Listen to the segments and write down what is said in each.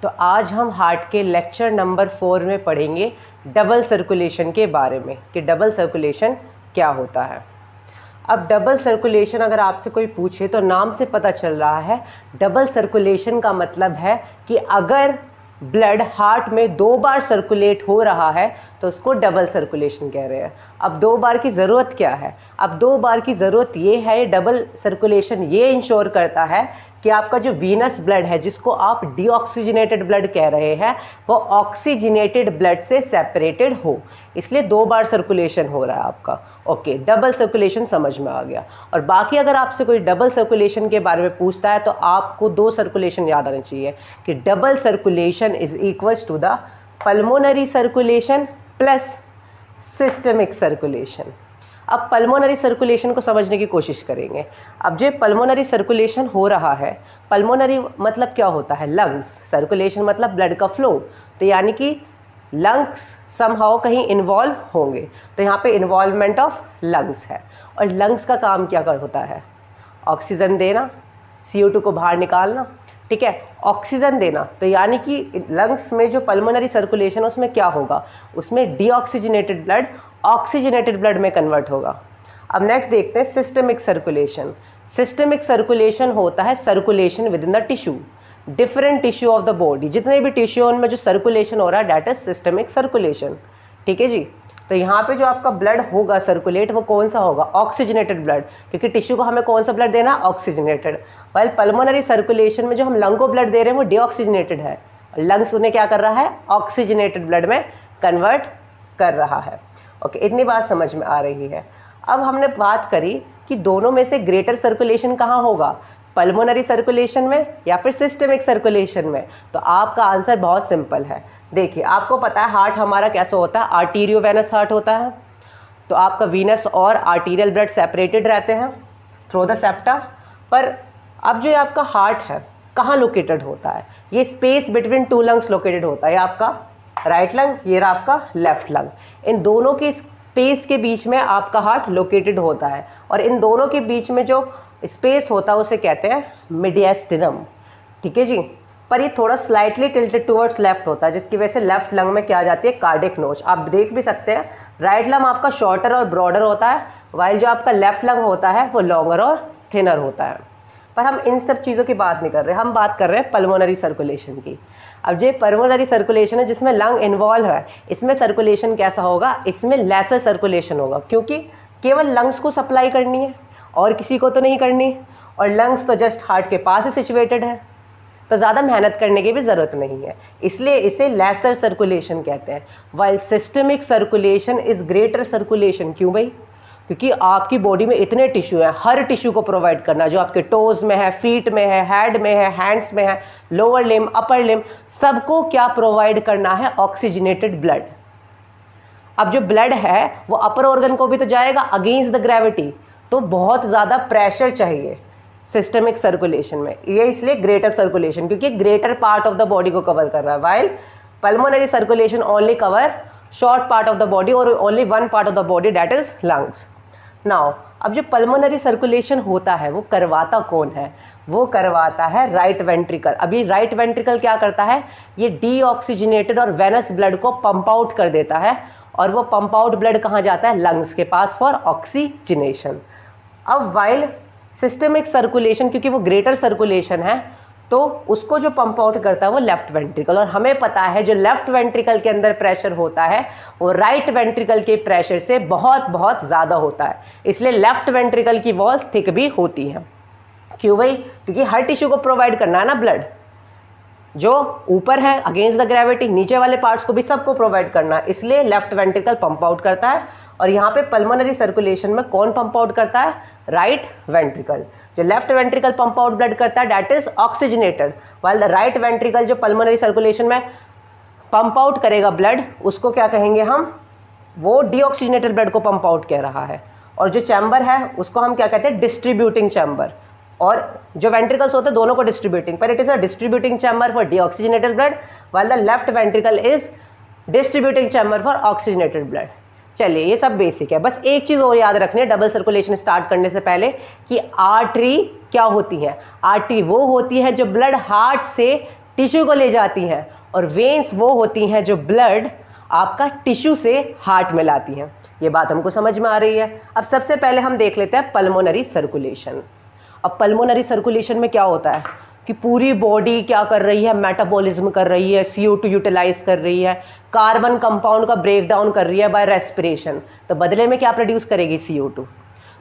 तो आज हम हार्ट के लेक्चर नंबर 4 में पढ़ेंगे डबल सर्कुलेशन के बारे में कि डबल सर्कुलेशन क्या होता है। अब डबल सर्कुलेशन अगर आपसे कोई पूछे तो नाम से पता चल रहा है डबल सर्कुलेशन का मतलब है कि अगर ब्लड हार्ट में 2 बार सर्कुलेट हो रहा है तो उसको डबल सर्कुलेशन कह रहे हैं। अब 2 बार की ज़रूरत क्या है? अब 2 बार की ज़रूरत ये है, डबल सर्कुलेशन ये इंश्योर करता है कि आपका जो वीनस ब्लड है जिसको आप डीऑक्सीजनेटेड ब्लड कह रहे हैं वो ऑक्सीजनेटेड ब्लड से सेपरेटेड हो, इसलिए 2 बार सर्कुलेशन हो रहा है आपका। ओके, डबल सर्कुलेशन समझ में आ गया। और बाकी अगर आपसे कोई डबल सर्कुलेशन के बारे में पूछता है तो आपको 2 सर्कुलेशन याद आने चाहिए कि double circulation is equals to the pulmonary circulation plus systemic circulation. अब पल्मोनरी सर्कुलेशन को समझने की कोशिश करेंगे। अब जो पल्मोनरी सर्कुलेशन हो रहा है, पल्मोनरी मतलब क्या होता है? लंग्स। सर्कुलेशन मतलब ब्लड का फ्लो, तो यानी कि लंग्स समहाउ कहीं इन्वॉल्व होंगे, तो यहाँ पे इन्वॉल्वमेंट ऑफ लंग्स है। और लंग्स का काम क्या होता है? ऑक्सीजन देना, CO2 को बाहर निकालना, ठीक है, ऑक्सीजन देना। तो यानी कि लंग्स में जो पल्मोनरी सर्कुलेशन उसमें क्या होगा? उसमें डीऑक्सीजनेटेड ब्लड ऑक्सीजनेटेड ब्लड में कन्वर्ट होगा। अब नेक्स्ट देखते हैं सिस्टमिक सर्कुलेशन। सिस्टमिक सर्कुलेशन होता है circulation with in the tissue, different tissue of the body, जितने भी टिश्यू उनमें जो सर्कुलेशन हो रहा है दैट इज सिस्टमिक सर्कुलेशन। ठीक है जी। तो यहाँ पे जो आपका ब्लड होगा सर्कुलेट वो कौन सा होगा? ऑक्सीजनेटेड ब्लड, क्योंकि टिश्यू को हमें कौन सा ब्लड देना? ऑक्सीजनेटेड। वाइल पल्मोनरी सर्कुलेशन में जो हम लंग को ब्लड दे रहे हैं वो डीऑक्सीजनेटेड है, लंग्स उन्हें क्या कर रहा है? ऑक्सीजनेटेड ब्लड में कन्वर्ट कर रहा है। ओके, इतनी बात समझ में आ रही है। अब हमने बात करी कि दोनों में से ग्रेटर सर्कुलेशन कहाँ होगा, पल्मोनरी सर्कुलेशन में या फिर सिस्टमिक सर्कुलेशन में? तो आपका आंसर बहुत सिंपल है। देखिए, आपको पता है हार्ट हमारा कैसा होता है? आर्टीरियोवेनस हार्ट होता है। तो आपका वीनस और आर्टीरियल ब्लड सेपरेटेड रहते हैं थ्रू द सेप्टा। पर अब जो आपका हार्ट है कहाँ लोकेटेड होता है? ये स्पेस बिटवीन 2 लंग्स लोकेटेड होता है। आपका राइट लंग, ये रहा आपका लेफ्ट लंग, इन दोनों के स्पेस के बीच में आपका हार्ट लोकेटेड होता है। और इन दोनों के बीच में जो स्पेस होता है उसे कहते हैं मीडियस्टिनम। ठीक है जी। पर ये थोड़ा स्लाइटली टिल्टेड टुवर्ड्स लेफ्ट होता है, जिसकी वजह से लेफ्ट लंग में क्या आ जाती है? कार्डियक नोच। आप देख भी सकते हैं राइट लंग आपका शॉर्टर और ब्रॉडर होता है, वाइल जो आपका लेफ्ट लंग होता है वो लॉन्गर और थिनर होता है। पर हम इन सब चीज़ों की बात नहीं कर रहे, हम बात कर रहे हैं पल्मोनरी सर्कुलेशन की। अब जो पल्मोनरी सर्कुलेशन है जिसमें लंग इन्वॉल्व है, इसमें सर्कुलेशन कैसा होगा? इसमें लेसर सर्कुलेशन होगा, क्योंकि केवल लंग्स को सप्लाई करनी है और किसी को तो नहीं करनी, और लंग्स तो जस्ट हार्ट के पास ही सिचुएटेड है, तो ज़्यादा मेहनत करने की भी ज़रूरत नहीं है, इसलिए इसे लेसर सर्कुलेशन कहते हैं। While systemic circulation is greater circulation. क्यों भाई? क्योंकि आपकी बॉडी में इतने टिश्यू हैं, हर टिश्यू को प्रोवाइड करना, जो आपके टोज में है, फीट में है, हेड में है, हैंड्स में है, लोअर लिम, अपर लिम, सबको क्या प्रोवाइड करना है? Oxygenated blood. अब जो ब्लड है वो अपर ऑर्गन को भी तो जाएगा अगेंस्ट द ग्रेविटी, तो बहुत ज़्यादा प्रेशर चाहिए सिस्टमिक सर्कुलेशन में, ये इसलिए ग्रेटर सर्कुलेशन, क्योंकि greater part of the body को कवर कर रहा है। While pulmonary circulation only cover short part of the body और only 1 part of the body that is lungs. Now अब जो पल्मोनरी सर्कुलेशन होता है वो करवाता कौन है? वो करवाता है राइट वेंट्रिकल। अभी राइट वेंट्रिकल क्या करता है? ये डीऑक्सीजनेटेड और वेनस ब्लड को पंप आउट कर देता है, और वो पंप आउट ब्लड कहाँ जाता है? लंग्स के पास फॉर ऑक्सीजनेशन। अब वाइल सिस्टमिक सर्कुलेशन, क्योंकि वो ग्रेटर सर्कुलेशन है, तो उसको जो पंप आउट करता है वो लेफ्ट वेंट्रिकल, और हमें पता है जो लेफ्ट वेंट्रिकल के अंदर प्रेशर होता है वो राइट वेंट्रिकल के प्रेशर से बहुत बहुत ज़्यादा होता है, इसलिए लेफ्ट वेंट्रिकल की वॉल थिक भी होती है। क्यों भाई? क्योंकि हर टिश्यू को प्रोवाइड करना है ना ब्लड, जो ऊपर है अगेंस्ट द ग्रेविटी, नीचे वाले पार्ट्स को भी सबको प्रोवाइड करना है, इसलिए लेफ्ट वेंट्रिकल पंप आउट करता है। और यहाँ पे पल्मोनरी सर्कुलेशन में कौन पंप आउट करता है? Right ventricle. जो left ventricle pump out blood करता है that is oxygenated, while the right ventricle जो पल्मोनरी सर्कुलेशन में पंप आउट करेगा ब्लड, उसको क्या कहेंगे हम? वो डीऑक्सीजनेटेड ब्लड को पंप आउट कह रहा है। और जो चैम्बर है उसको हम क्या कहते हैं? Distributing chamber. और जो वेंट्रिकल्स होते हैं दोनों को डिस्ट्रीब्यूटिंग, पर it is a distributing chamber for deoxygenated blood, while the left ventricle is distributing chamber for oxygenated blood. चलिए, ये सब बेसिक है। बस एक चीज़ और याद रखनी है डबल सर्कुलेशन स्टार्ट करने से पहले कि आर्टरी क्या होती है? आर्टरी वो होती है जो ब्लड हार्ट से टिश्यू को ले जाती हैं, और वेन्स वो होती हैं जो ब्लड आपका टिश्यू से हार्ट में लाती हैं। ये बात हमको समझ में आ रही है। अब सबसे पहले हम देख लेते हैं पल्मोनरी सर्कुलेशन। अब पल्मोनरी सर्कुलेशन में क्या होता है कि पूरी बॉडी क्या कर रही है, मेटाबॉलिज्म कर रही है, CO2 यूटिलाइज कर रही है, कार्बन कंपाउंड का ब्रेक डाउन कर रही है बाय रेस्पिरेशन। तो बदले में क्या प्रोड्यूस करेगी, CO2।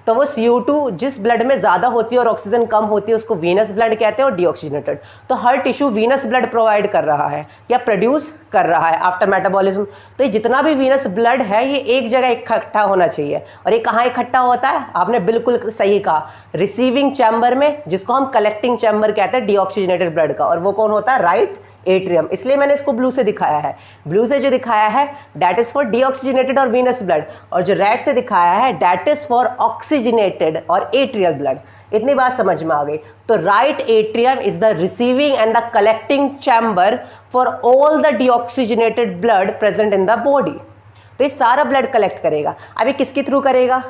तो वो CO2 जिस ब्लड में ज़्यादा होती है और ऑक्सीजन कम होती है उसको वीनस ब्लड कहते हैं, और डीऑक्सीजनेटेड। तो हर टिश्यू वीनस ब्लड प्रोवाइड कर रहा है या प्रोड्यूस कर रहा है आफ्टर मेटाबॉलिज्म। तो ये जितना भी वीनस ब्लड है ये एक जगह इकट्ठा होना चाहिए। और ये कहाँ इकट्ठा होता है, आपने बिल्कुल सही कहा, रिसीविंग चैम्बर में, जिसको हम कलेक्टिंग चैम्बर कहते हैं डीऑक्सीजनेटेड ब्लड का। और वो कौन होता है, राइट एट्रियम। इसलिए मैंने इसको ब्लू से दिखाया है। ब्लू से जो दिखाया है दैट इज फॉर डीऑक्सीजनेटेड और वीनस ब्लड, और जो रेड से दिखाया है दैट इज फॉर ऑक्सीजनेटेड और एट्रियल ब्लड। इतनी बात समझ में आ गई। तो right atrium is the receiving end the collecting chamber for all the deoxygenated blood present in the body. तो ये सारा ब्लड कलेक्ट करेगा। अभी किसके थ्रू करेगा,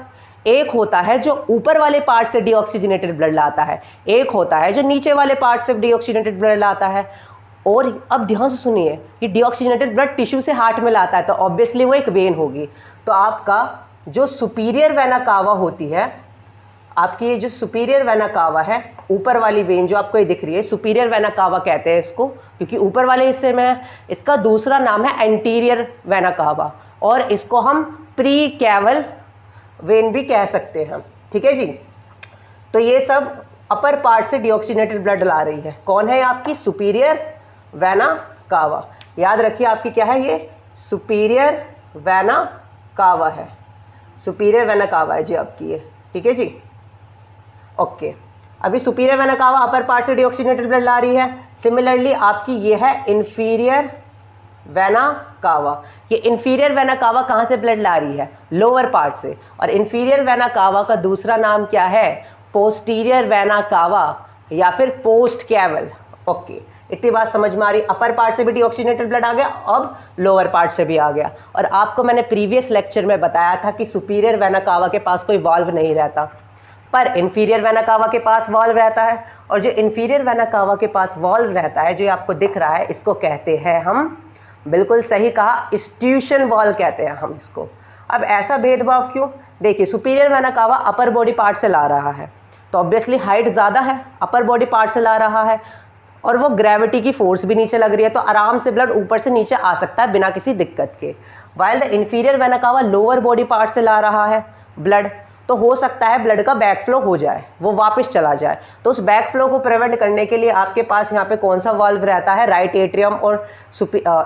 एक होता है जो ऊपर वाले पार्ट से डीऑक्सीजनेटेड ब्लड लाता है, एक होता है जो नीचे वाले पार्ट से डीऑक्सीजनेटेड ब्लड लाता है। और अब ध्यान से सुनिए, ये डीऑक्सीजनेटेड ब्लड टिश्यू से हार्ट में लाता है तो ऑब्वियसली वो एक वेन होगी। तो आपका जो सुपीरियर वेना कावा होती है, आपकी ये जो सुपीरियर वेना कावा है, ऊपर वाली वेन जो आपको ये दिख रही है, सुपीरियर वेना कावा कहते हैं इसको, क्योंकि ऊपर वाले हिस्से में है। इसका दूसरा नाम है एंटीरियर वेना कावा, और इसको हम प्री कैवल वेन भी कह सकते हैं। ठीक है जी। तो ये सब अपर पार्ट से डीऑक्सीजनेटेड ब्लड ला रही है। कौन है आपकी, सुपीरियर वेना कावा। याद रखिए आपकी क्या है, ये सुपीरियर वेना कावा है, सुपीरियर वेना कावा है जी आपकी ये। ठीक है जी, ओके। अभी सुपीरियर वेना कावा अपर पार्ट से डीऑक्सीजनेटेड ब्लड ला रही है। सिमिलरली आपकी ये है इंफीरियर वेना कावा। ये इंफीरियर वेना कावा कहाँ से ब्लड ला रही है, लोअर पार्ट से। और इंफीरियर वेना कावा का दूसरा नाम क्या है, पोस्टीरियर वेना कावा या फिर पोस्ट कैवल। ओके, इतनी बात समझ में आ रही। अपर पार्ट से भी डीऑक्सीजनेटेड ब्लड आ गया, अब लोअर पार्ट से भी आ गया। और आपको मैंने प्रीवियस लेक्चर में बताया था कि सुपीरियर वेना कावा के पास कोई वाल्व नहीं रहता, पर इंफीरियर वेना कावा के पास वाल्व रहता है। और जो इंफीरियर वेना कावा के पास वाल्व रहता है, जो आपको दिख रहा है, इसको कहते हैं हम, बिल्कुल सही कहा, स्ट्यूशन वाल्व कहते हैं हम इसको। अब ऐसा भेदभाव क्यों, देखिए सुपीरियर वेना कावा अपर बॉडी पार्ट से ला रहा है, तो ऑब्वियसली हाइट ज़्यादा है, अपर बॉडी पार्ट से ला रहा है, और वो ग्रेविटी की फोर्स भी नीचे लग रही है, तो आराम से ब्लड ऊपर से नीचे आ सकता है बिना किसी दिक्कत के। वाइल द इंफीरियर वेना कावा लोअर बॉडी पार्ट से ला रहा है ब्लड, तो हो सकता है ब्लड का बैक फ्लो हो जाए, वो वापस चला जाए। तो उस बैक फ्लो को प्रिवेंट करने के लिए आपके पास यहाँ पे कौन सा वाल्व रहता है, राइट एट्रियम और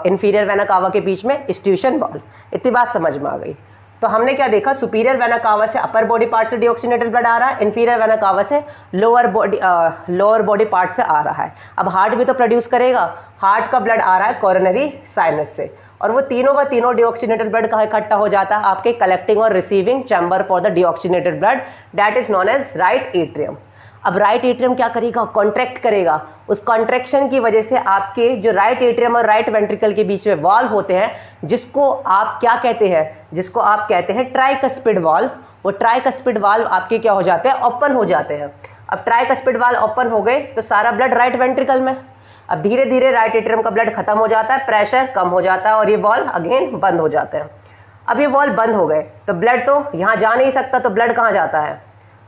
इंफीरियर वेना कावा के बीच में स्ट्यूशन वाल्व। इतनी बात समझ में आ गई। तो हमने क्या देखा, सुपीरियर वेना कावा से अपर बॉडी पार्ट से डीऑक्सीजनेटेड ब्लड आ रहा है, इंफीरियर वेना कावा से लोअर बॉडी पार्ट से आ रहा है। अब हार्ट भी तो प्रोड्यूस करेगा, हार्ट का ब्लड आ रहा है कोरोनरी साइनस से, और वो तीनों का तीनों डीऑक्सीजनेटेड ब्लड कहाँ इकट्ठा हो जाता है, आपके कलेक्टिंग और receiving chamber for the deoxygenated blood, that is known as right atrium. अब राइट एट्रियम क्या करेगा, कॉन्ट्रैक्ट करेगा। उस कॉन्ट्रैक्शन की वजह से आपके जो राइट एट्रियम और राइट वेंट्रिकल के बीच में वाल्व होते हैं, जिसको आप क्या कहते हैं, जिसको आप कहते हैं ट्राइकस्पिड वाल्व। वो ट्राइकस्पिड वाल्व आपके क्या हो जाते हैं, ओपन हो जाते हैं। अब ट्राइकस्पिड वाल्व ओपन हो गए तो सारा ब्लड राइट वेंट्रिकल में। अब धीरे धीरे राइट एट्रियम का ब्लड खत्म हो जाता है, प्रेशर कम हो जाता है, और ये वाल्व अगेन बंद हो जाते हैं। अब ये वाल्व बंद हो गए तो ब्लड तो यहाँ जा नहीं सकता, तो ब्लड कहाँ जाता है,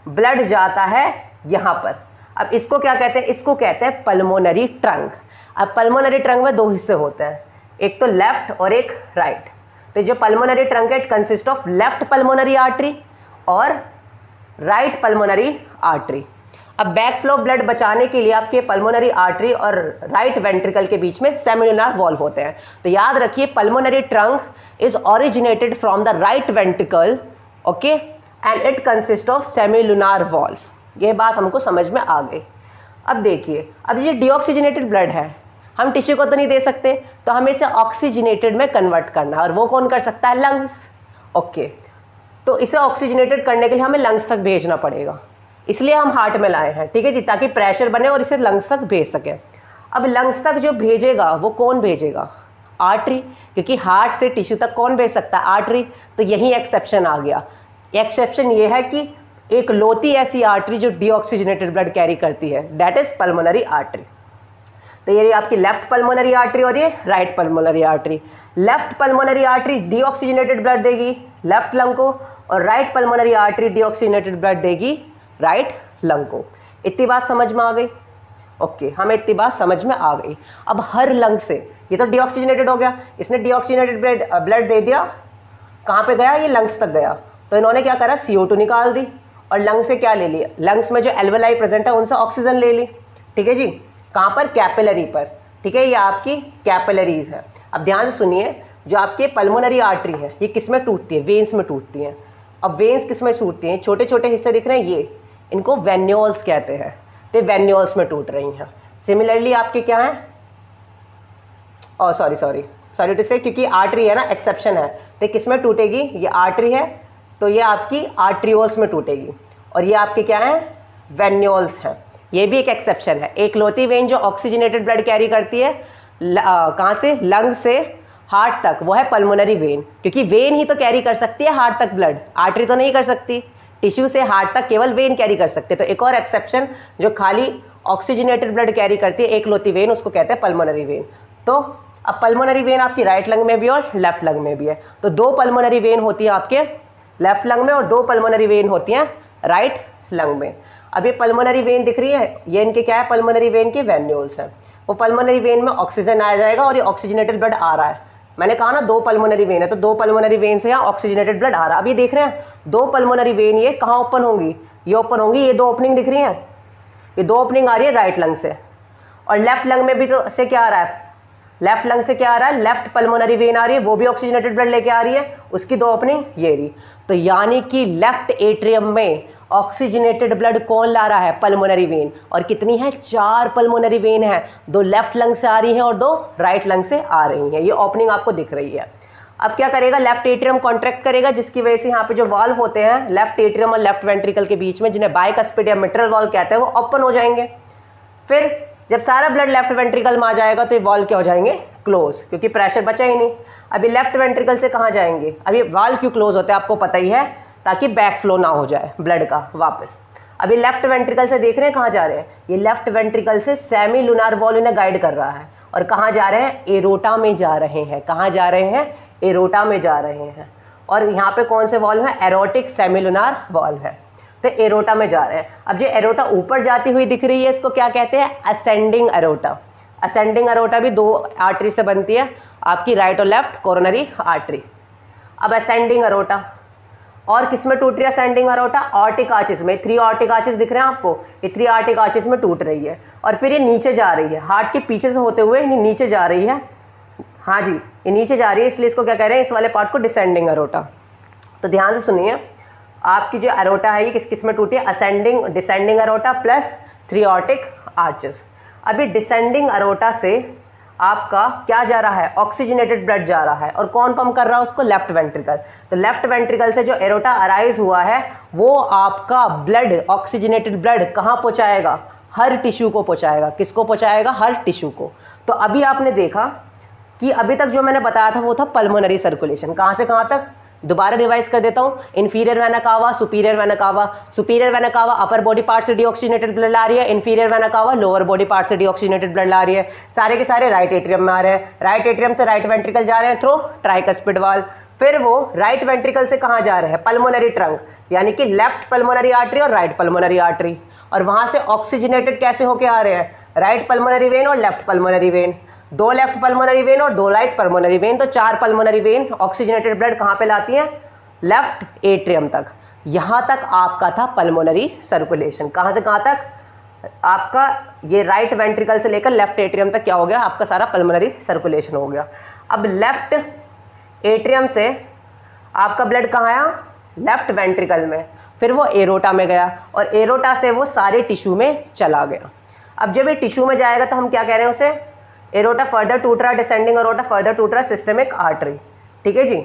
ब्लड जाता है यहाँ पर। अब इसको क्या कहते हैं, इसको कहते हैं पल्मोनरी ट्रंक। अब पल्मोनरी ट्रंक में दो हिस्से होते हैं, एक तो लेफ्ट और एक राइट। तो जो पल्मोनरी ट्रंक है it consist of left pulmonary artery और राइट पल्मोनरी आर्टरी। अब बैक फ्लो ब्लड बचाने के लिए आपके पल्मोनरी आर्टरी और राइट वेंट्रिकल के बीच में सेमिलुनार वॉल्व होते हैं। तो याद रखिए pulmonary trunk is originated from the right ventricle, okay, and it consist of semilunar valve. ये बात हमको समझ में आ गई। अब देखिए, अब ये डीऑक्सीजनेटेड ब्लड है, हम टिश्यू को तो नहीं दे सकते, तो हमें इसे ऑक्सीजनेटेड में कन्वर्ट करना है, और वो कौन कर सकता है, लंग्स। ओके, तो इसे ऑक्सीजनेटेड करने के लिए हमें लंग्स तक भेजना पड़ेगा, इसलिए हम हार्ट में लाए हैं। ठीक है जी, ताकि प्रेशर बने और इसे लंग्स तक भेज सकें। अब लंग्स तक जो भेजेगा वो कौन भेजेगा, आर्टरी, क्योंकि हार्ट से टिश्यू तक कौन भेज सकता है, आर्टरी। तो यही एक्सेप्शन आ गया। एक्सेप्शन ये है कि एक लौती ऐसी आर्टरी जो डीऑक्सीजनेटेड ब्लड कैरी करती है, दैट इज पल्मोनरी आर्टरी। तो ये आपकी लेफ्ट पल्मोनरी आर्टरी और ये right pulmonary artery. Left pulmonary artery deoxygenated blood देगी लेफ्ट लंग को, और right pulmonary artery deoxygenated blood देगी राइट लंग को। इतनी बात समझ में आ गई? ओके, हमें इतनी बात समझ में आ गई। अब हर लंग से, ये तो डीऑक्सीजनेटेड हो गया, इसने डीऑक्सीजनेटेड ब्लड दे दिया, कहाँ पे गया? ये लंग्स तक गया। तो इन्होंने क्या करा? CO2 निकाल दी और लंग से क्या ले लिया? लंग्स में जो एल्वेलाई प्रेजेंट है उनसे ऑक्सीजन ले ली। ठीक है जी, कहाँ पर? कैपिलरी पर। ठीक है, ये आपकी कैपिलरीज है। अब ध्यान से सुनिए, जो आपके पल्मोनरी आर्टरी है ये किस में टूटती है? वेन्स में टूटती हैं। अब वेन्स किस में टूटती हैं? छोटे छोटे हिस्से दिख रहे हैं, ये इनको वेन्यूल्स कहते हैं। तो वेन्यूल्स में टूट रही हैं। सिमिलरली आपके क्या है? सॉरी टू से, क्योंकि आर्टरी है ना, एक्सेप्शन है, तो किस में टूटेगी? ये आर्टरी है तो ये आपकी आर्ट्रियोल्स में टूटेगी, और ये आपके क्या है? वेन्यूल्स हैं। ये भी एक एक्सेप्शन है। एक लौती वेन जो ऑक्सीजनेटेड ब्लड कैरी करती है कहाँ से? लंग से हार्ट तक, वो है पल्मोनरी वेन, क्योंकि वेन ही तो कैरी कर सकती है हार्ट तक ब्लड, आर्टरी तो नहीं कर सकती। टिश्यू से हार्ट तक केवल वेन कैरी कर सकते। तो एक और एक्सेप्शन जो खाली ऑक्सीजनेटेड ब्लड कैरी करती है, एक लौती वेन, उसको कहते हैं पल्मोनरी वेन। तो अब पल्मोनरी वेन आपकी राइट लंग में भी और लेफ्ट लंग में भी है। तो 2 पल्मोनरी वेन होती है आपके लेफ्ट लंग में और 2 पल्मोनरी वेन होती हैं राइट लंग में। अब ये पल्मोनरी वेन दिख रही है, ये इनके क्या है? पल्मोनरी वेन के वेन्यूल्स हैं। वो पल्मोनरी वेन में ऑक्सीजन आ जाएगा और ये ऑक्सीजनेटेड ब्लड आ रहा है। मैंने कहा ना 2 पल्मोनरी वेन है, तो 2 पल्मोनरी वेन से यहाँ ऑक्सीजनेटेड ब्लड आ रहा है। अब ये देख रहे हैं 2 पल्मोनरी वेन, ये कहाँ ओपन होंगी? ये ओपन होंगी, ये 2 ओपनिंग दिख रही हैं, ये 2 ओपनिंग आ रही है राइट लंग से। और लेफ्ट लंग में भी तो से क्या आ रहा है? लेफ्ट लंग से क्या आ रहा है? लेफ्ट पल्मोनरी वेन आ रही है, वो भी ऑक्सीजनेटेड ब्लड लेके आ रही है, उसकी 2 ओपनिंग ये रही। तो यानी कि लेफ्ट एट्रियम में ऑक्सीजनेटेड ब्लड कौन ला रहा है? Pulmonary vein. और कितनी है? 4 पल्मोनरी वेन है, 2 लेफ्ट लंग से आ रही हैं और 2 राइट लंग से आ रही हैं। ये ओपनिंग आपको दिख रही है। अब क्या करेगा? लेफ्ट एट्रियम कॉन्ट्रैक्ट करेगा, जिसकी वजह से यहाँ पे जो वाल्व होते हैं लेफ्ट एट्रियम और लेफ्ट वेंट्रिकल के बीच में, जिन्हें बाइकस्पिड या मिट्रल वाल्व कहते हैं, वो ओपन हो जाएंगे। फिर जब सारा ब्लड लेफ्ट वेंट्रिकल में आ जाएगा तो ये वाल्व क्या हो जाएंगे? क्लोज, क्योंकि प्रेशर बचा ही नहीं। अभी लेफ्ट वेंट्रिकल से कहाँ जाएंगे? अभी वाल्व क्यों क्लोज होते हैं आपको पता ही है, ताकि बैक फ्लो ना हो जाए ब्लड का वापस। अभी लेफ्ट वेंट्रिकल से देख रहे हैं कहाँ जा रहे हैं? ये लेफ्ट वेंट्रिकल से सेमी लूनार वॉल्व इन्हें गाइड कर रहा है, और कहाँ जा रहे हैं? एरोटा में जा रहे हैं। कहाँ जा रहे हैं? एरोटा में जा रहे हैं। और यहाँ पे कौन से वॉल्व है? एरोटिक सेमी लूनार वॉल्व है, तो एरोटा में जा रहे हैं। अब जो एरोटा ऊपर जाती हुई दिख रही है, इसको क्या कहते हैं? Ascending aorta. असेंडिंग एरोटा भी 2 आर्टरी से बनती है, आपकी राइट और लेफ्ट कोरोनरी आर्टरी। अब असेंडिंग एरोटा और किस में टूट रही है? असेंडिंग एरोटा ऑर्टिक आर्चिस में। 3 ऑर्टिक आर्चिस दिख रहे हैं आपको, ये 3 ऑर्टिक आर्चिस में टूट रही है, और फिर ये नीचे जा रही है, हार्ट के पीछे से होते हुए नीचे जा रही है। हाँ जी, ये नीचे जा रही है, इसलिए इसको क्या कह रहे हैं? इस वाले पार्ट को डिसेंडिंग एरोटा। तो ध्यान से सुनिए, आपकी जो एरोटा है ये किस किस में टूटी है? Ascending descending aorta plus 3 aortic arches. अभी डिसेंडिंग एरोटा से आपका क्या जा रहा है? ऑक्सीजनेटेड ब्लड जा रहा है, और कौन पंप कर रहा है उसको? Left ventricle. तो लेफ्ट वेंट्रिकल से जो एरोटा अराइज हुआ है वो आपका ब्लड, ऑक्सीजनेटेड ब्लड कहाँ पहुँचाएगा? हर टिश्यू को पहुँचाएगा। किसको पहुँचाएगा? हर टिश्यू को। तो अभी आपने देखा कि अभी तक जो मैंने बताया था वो था पल्मोनरी सर्कुलेशन। कहाँ से कहाँ तक? दोबारा रिवाइज कर देता हूँ। Inferior vena cava, superior vena cava. Superior vena कावा अपर बॉडी पार्ट से डीऑक्सीजनेटेड ब्लड ला रही है, inferior vena cava lower body part से डीऑक्सीजनेटेड ब्लड ला रही है। सारे के सारे राइट एट्रियम में आ रहे हैं, राइट एट्रियम से राइट वेंट्रिकल जा रहे हैं थ्रू ट्राइकस्पिड वाल्व। फिर वो राइट वेंट्रिकल से कहाँ जा रहे हैं? पल्मोनरी ट्रंक, यानी कि लेफ्ट पल्मोनरी आर्टरी और राइट पल्मोनरी आर्टरी, और वहाँ से ऑक्सीजनेटेड कैसे होके आ रहे हैं? राइट पल्मोनरी वेन और left pulmonary vein. 2 left pulmonary vein और 2 राइट पल्मोनरी वेन, तो 4 पल्मोनरी वेन ऑक्सीजनेटेड ब्लड कहाँ पे लाती हैं? लेफ्ट एट्रियम तक। यहाँ तक आपका था पल्मोनरी सर्कुलेशन। कहाँ से कहाँ तक? आपका ये राइट वेंट्रिकल से लेकर लेफ्ट एट्रियम तक क्या हो गया? आपका सारा पल्मोनरी सर्कुलेशन हो गया। अब लेफ्ट एट्रियम से आपका ब्लड कहाँ आया? लेफ्ट वेंट्रिकल में, फिर वो एरोटा में गया, और एरोटा से वो सारे टिश्यू में चला गया। अब जब ये टिश्यू में जाएगा तो हम क्या कह रहे हैं उसे? एरोटा फर्दर टूट रहा है, डिसेंडिंग एरोटा फर्दर टूट रहा है, सिस्टमिक आर्टरी। ठीक है जी।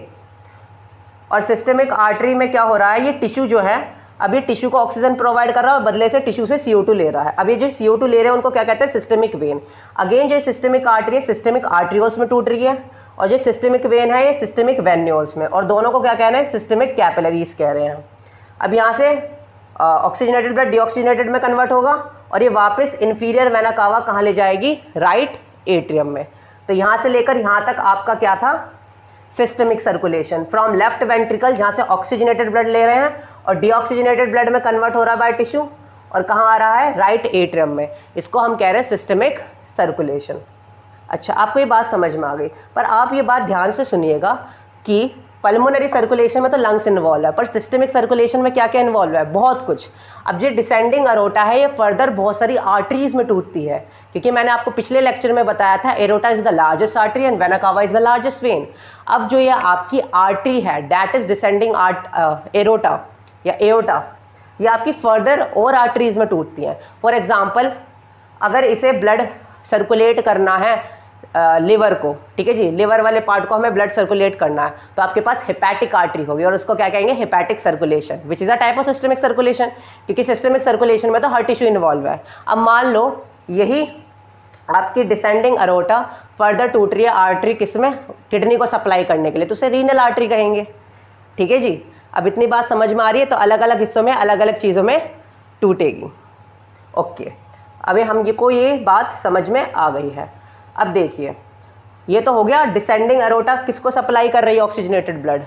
और सिस्टमिक आर्टरी में क्या हो रहा है? ये टिश्यू जो है, अब ये टिश्यू को ऑक्सीजन प्रोवाइड कर रहा है और बदले से टिश्यू से CO2 ले रहा है। अब ये जो CO2 ले रहे हैं उनको क्या कहते हैं? Systemic when. अगेन जो सिस्टमिक आर्टरी है सिस्टमिक आर्ट्रियोल्स में टूट रही है, और जो सिस्टमिक वेन है ये सिस्टमिक वेन्यूल्स में, और दोनों को क्या कहना है? सिस्टमिक कैपिलरीज कह रहे हैं। अब यहाँ से ऑक्सीजनेटेड ब्लड डीऑक्सीजनेटेड में कन्वर्ट होगा, और ये वापस इन्फीरियर वेना कावा कहाँ ले जाएगी, राइट एट्रियम में। तो यहाँ से लेकर यहाँ तक आपका क्या था, systemic circulation from left ventricle, जहाँ से ऑक्सीजनेटेड ब्लड ले रहे हैं और डीऑक्सीजनेटेड ब्लड में कन्वर्ट हो रहा है बाय टिश्यू, और कहाँ आ रहा है, राइट एट्रियम में। इसको हम कह रहे हैं सिस्टमिक सर्कुलेशन। अच्छा, आपको ये बात समझ में आ गई, पर आप ये बात ध्यान से सुनिएगा कि पल्मोनरी सर्कुलेशन में तो लंग्स इन्वॉल्व है, पर सिस्टमिक सर्कुलेशन में क्या क्या इन्वॉल्व है, बहुत कुछ। अब ये डिसेंडिंग अरोटा है, ये फर्दर बहुत सारी आर्टरीज में टूटती है, क्योंकि मैंने आपको पिछले लेक्चर में बताया था aorta is the largest artery and vena cava is the largest when. अब जो ये आपकी आर्टरी है दैट इज डिसेंडिंग एरोटा या एओटा, ये आपकी फर्दर और आर्टरीज में टूटती हैं। फॉर एग्जाम्पल, अगर इसे ब्लड सर्कुलेट करना है लिवर को, ठीक है जी, लिवर वाले पार्ट को हमें ब्लड सर्कुलेट करना है, तो आपके पास हेपेटिक आर्टरी होगी और उसको क्या कहेंगे, hepatic circulation, which is a type of systemic circulation, क्योंकि सिस्टमिक सर्कुलेशन में तो हर टिश्यू इन्वॉल्व है। अब मान लो यही आपकी डिसेंडिंग अरोटा फर्दर टूट रही है आर्टरी किसमें, किडनी को सप्लाई करने के लिए, तो उसे रीनल आर्टरी कहेंगे। ठीक है जी, अब इतनी बात समझ में आ रही है, तो अलग अलग हिस्सों में अलग अलग चीज़ों में टूटेगी। ओके, अभी हम ये बात समझ में आ गई है। अब देखिए, ये तो हो गया डिसेंडिंग अरोटा किसको सप्लाई कर रही है ऑक्सीजनेटेड ब्लड,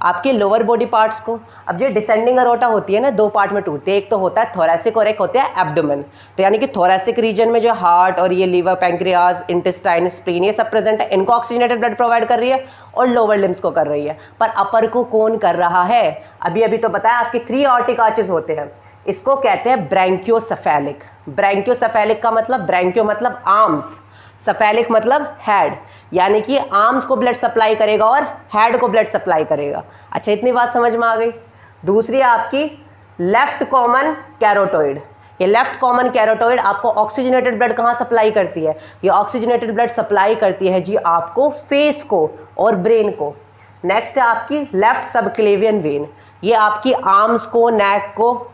आपके लोअर बॉडी पार्ट्स को। अब ये डिसेंडिंग अरोटा होती है ना, दो पार्ट में टूटती है, एक तो होता है थोरैसिक और एक होता है एब्डोमेन। तो यानी कि थोरैसिक रीजन में जो हार्ट और ये लीवर, पैंक्रियाज, इंटेस्टाइन, स्प्लीन ये सब प्रेजेंट है, इनको ऑक्सीजनेटेड ब्लड प्रोवाइड कर रही है और लोअर लिम्स को कर रही है। पर अपर को कौन कर रहा है, अभी अभी तो बताया आपके 3 ऑर्टिक आर्चेस होते हैं, इसको कहते हैं ब्रैंकियोसेफेलिक। ब्रैंकियोसेफेलिक का मतलब, ब्रैंकियो मतलब आर्म्स, सफेलिक मतलब हेड, यानी कि आर्म्स को ब्लड सप्लाई करेगा और हेड को ब्लड सप्लाई करेगा। अच्छा, इतनी बात समझ में आ गई। दूसरी आपकी लेफ्ट कॉमन कैरोटोइड। ये लेफ्ट कॉमन कैरोटोइड आपको ऑक्सीजनेटेड ब्लड कहाँ सप्लाई करती है, ये ऑक्सीजनेटेड ब्लड सप्लाई करती है जी आपको फेस को और ब्रेन को। नेक्स्ट है आपकी लेफ्ट सबक्लेवियन वेन, ये आपकी आर्म्स को, नेक को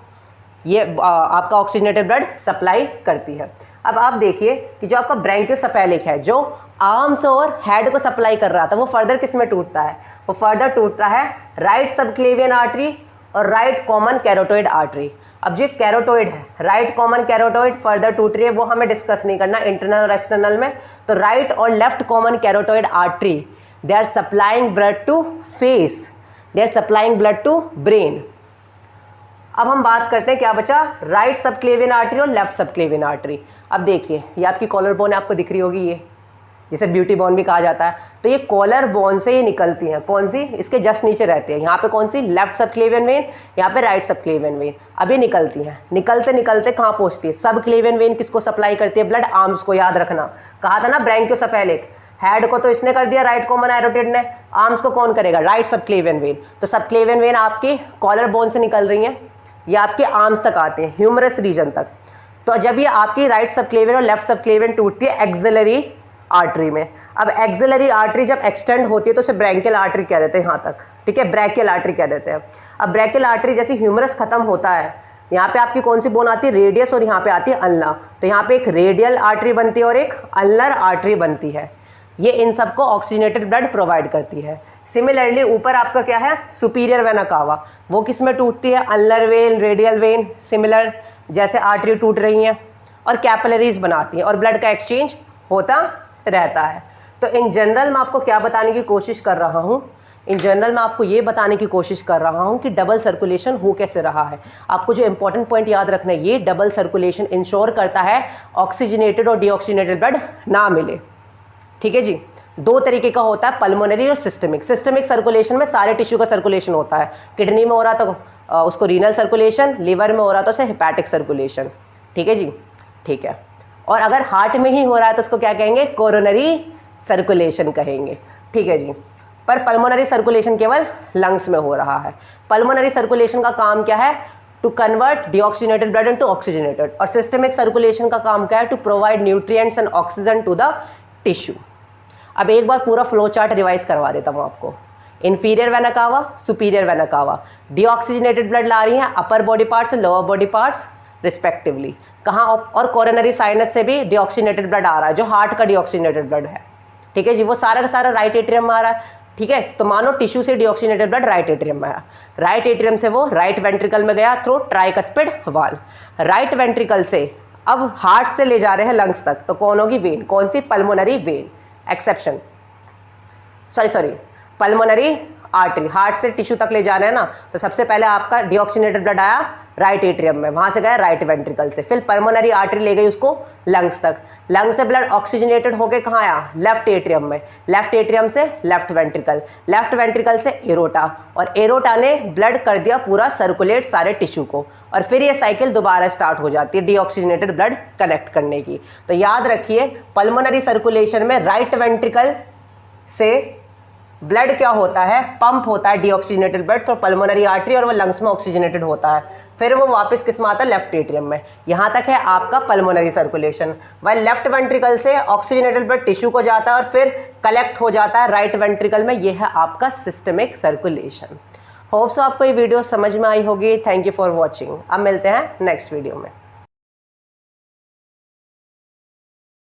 ये आपका ऑक्सीजनेटेड ब्लड सप्लाई करती है। अब आप देखिए कि जो आपका ब्रैंकियोसेफेलिक है, जो आर्म्स और हेड को सप्लाई कर रहा था, वो फर्दर किस में टूटता है, वो फर्दर टूटता है राइट सबक्लेवियन आर्टरी और राइट कॉमन कैरोटोइड आर्टरी। अब जो कैरोटोइड है, राइट कॉमन कैरोटोइड फर्दर टूट रही है, वो हमें डिस्कस नहीं करना इंटरनल और एक्सटर्नल में। तो राइट और left common carotid artery, they are supplying blood to face, they are supplying blood to brain. अब हम बात करते हैं क्या बचा, राइट सबक्लेवियन आर्टरी और लेफ्ट सबक्लेवियन आर्टरी। अब देखिए, ये आपकी कॉलर बोन आपको दिख रही होगी, ये जिसे ब्यूटी बोन भी कहा जाता है। तो ये कॉलर बोन से ये निकलती हैं, कौन सी, इसके जस्ट नीचे रहती है, यहाँ पे कौन सी, लेफ्ट सबक्लेवियन वेन, यहाँ पे राइट सबक्लेवियन वेन। अब ये निकलती हैं, निकलते निकलते कहाँ पहुँचती है, सबक्लेवियन वेन किसको सप्लाई करती है, ब्लड आर्म्स को। याद रखना, कहा था ना ब्रैंकियोसेफेलिक, हेड को तो इसने कर दिया राइट कॉमन कैरोटोइड ने, आर्म्स को कौन करेगा, राइट सबक्लेवियन वेन। तो सबक्लेवियन वेन आपकी कॉलर बोन से निकल रही हैं, ये आपके आर्म्स तक आते हैं, ह्यूमरस रीजन तक। तो जब ये आपकी राइट सबक्लेवियन और लेफ्ट सबक्लेवियन टूटती है एक्सिलरी आर्टरी में। अब एक्सिलरी आर्टरी जब एक्सटेंड होती है तो उसे ब्रैंकियल आर्टरी कह देते हैं यहाँ तक, ठीक है, ब्रैकियल आर्टरी कह देते हैं। अब ब्रैकियल आर्टरी जैसे ह्यूमरस खत्म होता है, यहाँ पे आपकी कौन सी बोन आती है, रेडियस, और यहाँ पे आती है अल्ना। तो यहाँ पे एक रेडियल आर्टरी बनती है और एक अल्नर आर्टरी बनती है, ये इन सबको ऑक्सीजनेटेड ब्लड प्रोवाइड करती है। सिमिलरली ऊपर आपका क्या है, सुपीरियर वेना कावा, वो किस में टूटती है, ulnar when, radial when, similar जैसे आर्टरी टूट रही हैं, और कैपिलरीज बनाती हैं और ब्लड का एक्सचेंज होता रहता है। तो इन जनरल मैं आपको क्या बताने की कोशिश कर रहा हूँ, इन जनरल मैं आपको ये बताने की कोशिश कर रहा हूँ कि डबल सर्कुलेशन हो कैसे रहा है। आपको जो इंपॉर्टेंट पॉइंट याद रखना है, ये डबल सर्कुलेशन इंश्योर करता है ऑक्सीजनेटेड और डीऑक्सीजनेटेड ब्लड ना मिले। ठीक है जी, 2 तरीके का होता है, पल्मोनरी और सिस्टमिक। सिस्टमिक सर्कुलेशन में सारे टिश्यू का सर्कुलेशन होता है, किडनी में हो रहा तो उसको रीनल सर्कुलेशन, लिवर में हो रहा तो उसे हेपेटिक सर्कुलेशन। ठीक है जी, ठीक है। और अगर हार्ट में ही हो रहा है तो उसको क्या कहेंगे, कोरोनरी सर्कुलेशन कहेंगे। ठीक है जी, पर पल्मोनरी सर्कुलेशन केवल लंग्स में हो रहा है। पल्मोनरी सर्कुलेशन का काम क्या है, to convert deoxygenated blood into oxygenated, और सिस्टमिक सर्कुलेशन का काम क्या है, to provide nutrients and oxygen to the tissue. अब एक बार पूरा फ्लो चार्ट रिवाइज करवा देता हूँ आपको। Inferior vena cava, superior vena cava, deoxygenated blood ला रही हैं अपर बॉडी पार्ट्स और लोअर बॉडी पार्ट्स रिस्पेक्टिवली। कहाँ, और कोरोनरी साइनस से भी डीऑक्सीजनेटेड ब्लड आ रहा है, जो हार्ट का डीऑक्सीजनेटेड ब्लड है। ठीक है जी, वो सारा का सारा राइट एट्रियम में आ रहा है। ठीक है, तो मानो टिश्यू से डीऑक्सीजनेटेड ब्लड राइट एट्रियम में आया, राइट एट्रियम से वो राइट वेंट्रिकल में गया through tricuspid valve, right ventricle से अब हार्ट से ले जा रहे हैं लंग्स तक, तो कौन होगी? वेन। कौन सी? Pulmonary vein. Exception, sorry pulmonary artery. Heart से टिश्यू तक ले जा रहे हैं ना, तो सबसे पहले आपका डीऑक्सीजनेटेड ब्लड आया राइट एट्रियम में, वहां से गया राइट वेंट्रिकल से, फिर पल्मोनरी आर्टरी ले गई उसको लंग्स तक, लंग से ब्लड ऑक्सीजनेटेड होके कहाँ आया? लेफ्ट एट्रियम में, लेफ्ट एट्रियम से लेफ्ट वेंट्रिकल, लेफ्ट वेंट्रिकल से एरोटा, और एरोटा ने ब्लड कर दिया पूरा सर्कुलेट सारे टिश्यू को, और फिर ये साइकिल दोबारा स्टार्ट हो जाती है डीऑक्सीजनेटेड ब्लड कलेक्ट करने की। तो याद रखिए पल्मोनरी सर्कुलेशन में राइट वेंट्रिकल से ब्लड क्या होता है? पंप होता है डीऑक्सीजनेटेड ब्लड, तो पल्मोनरी आर्टरी, और वो लंग्स में ऑक्सीजनेटेड होता है, फिर वो वापस किस में आता है? लेफ्ट एट्रियम में। यहाँ तक है आपका पल्मोनरी सर्कुलेशन। वह लेफ्ट वेंट्रिकल से ऑक्सीजनेटेड ब्लड टिश्यू को जाता है और फिर कलेक्ट हो जाता है राइट वेंट्रिकल में। यह है आपका सिस्टमिक सर्कुलेशन। होप्स आपको ये वीडियो समझ में आई होगी। Thank you for watching. अब मिलते हैं नेक्स्ट वीडियो में।